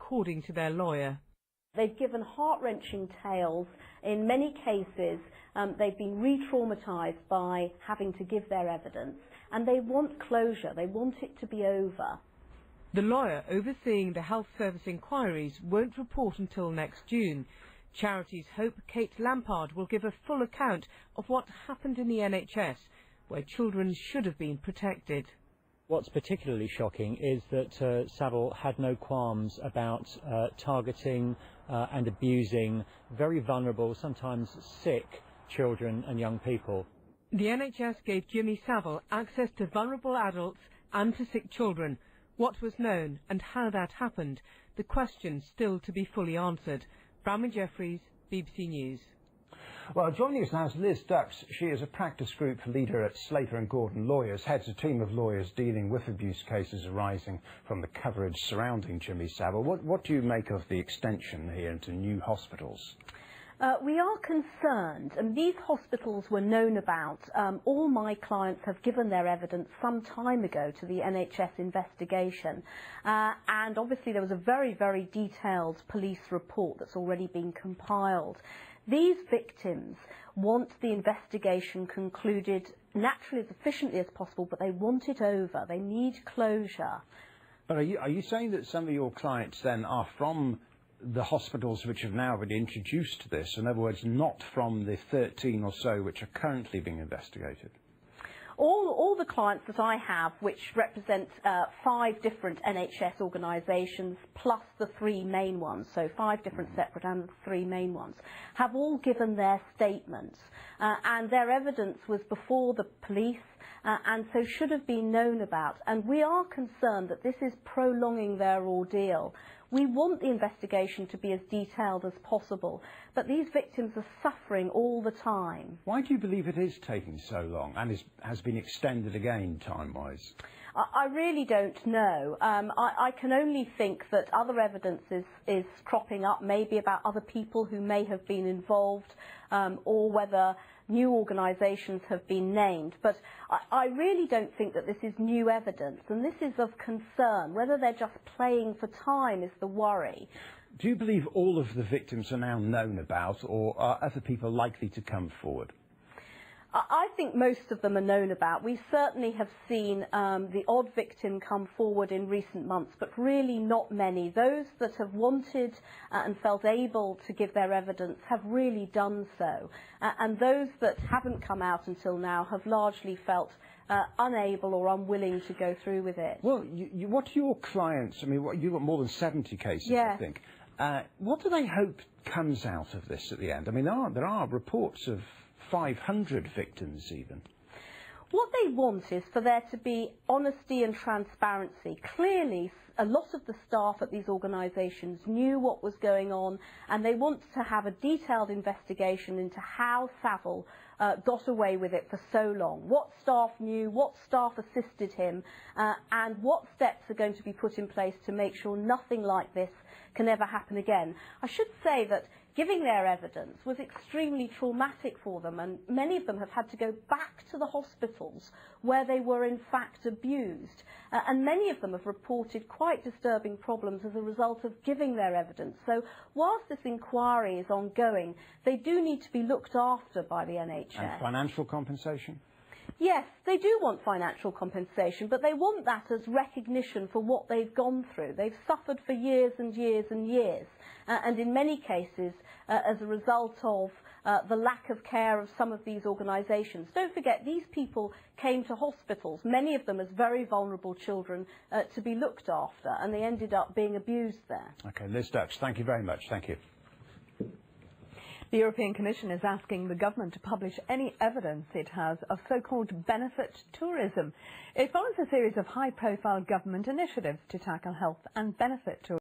according to their lawyer. They've given heart-wrenching tales. In many cases, they've been re-traumatised by having to give their evidence, and they want closure. They want it to be over. The lawyer overseeing the health service inquiries won't report until next June. Charities hope Kate Lampard will give a full account of what happened in the NHS, where children should have been protected. What's particularly shocking is that Savile had no qualms about targeting and abusing very vulnerable, sometimes sick children and young people. The NHS gave Jimmy Savile access to vulnerable adults and to sick children. What was known and how that happened, the question still to be fully answered. Bramwell Jeffries, BBC News. Well, joining us now is Liz Dux. She is a practice group leader at Slater and Gordon Lawyers, heads a team of lawyers dealing with abuse cases arising from the coverage surrounding Jimmy Savile. What do you make of the extension here into new hospitals? We are concerned, and these hospitals were known about. All my clients have given their evidence some time ago to the NHS investigation, and obviously there was a very, very detailed police report that's already been compiled. These victims want the investigation concluded naturally as efficiently as possible, but they want it over. They need closure. But are you saying that some of your clients then are from the hospitals which have now been introduced to this, in other words, not from the 13 or so which are currently being investigated? All the clients that I have, which represent 5 different NHS organisations, plus the 3 main ones, so 5 different separate and 3 main ones, have all given their statements. And their evidence was before the police, and so should have been known about. And we are concerned that this is prolonging their ordeal. We want the investigation to be as detailed as possible, but these victims are suffering all the time. Why do you believe it is taking so long and has been extended again time-wise? I really don't know. I can only think that other evidence is cropping up, maybe about other people who may have been involved, or whether new organisations have been named. But I really don't think that this is new evidence, and this is of concern. Whether they're just playing for time is the worry. Do you believe all of the victims are now known about, or are other people likely to come forward? I think most of them are known about. We certainly have seen the odd victim come forward in recent months, but really not many. Those that have wanted and felt able to give their evidence have really done so. And those that haven't come out until now have largely felt unable or unwilling to go through with it. Well, what do your clients, I mean, you've got more than 70 cases, yes. I think. What do they hope comes out of this at the end? I mean, there are reports of 500 victims even. What they want is for there to be honesty and transparency. Clearly, a lot of the staff at these organisations knew what was going on, and they want to have a detailed investigation into how Savile got away with it for so long. What staff knew, what staff assisted him, and what steps are going to be put in place to make sure nothing like this can ever happen again. I should say that giving their evidence was extremely traumatic for them, and many of them have had to go back to the hospitals where they were in fact abused. And many of them have reported quite disturbing problems as a result of giving their evidence. So whilst this inquiry is ongoing, they do need to be looked after by the NHS. And financial compensation? Yes, they do want financial compensation, but they want that as recognition for what they've gone through. They've suffered for years and years and years, and in many cases as a result of the lack of care of some of these organisations. Don't forget, these people came to hospitals, many of them as very vulnerable children, to be looked after, and they ended up being abused there. OK, Liz Dux, thank you very much. Thank you. The European Commission is asking the government to publish any evidence it has of so-called benefit tourism. It follows a series of high-profile government initiatives to tackle health and benefit tourism.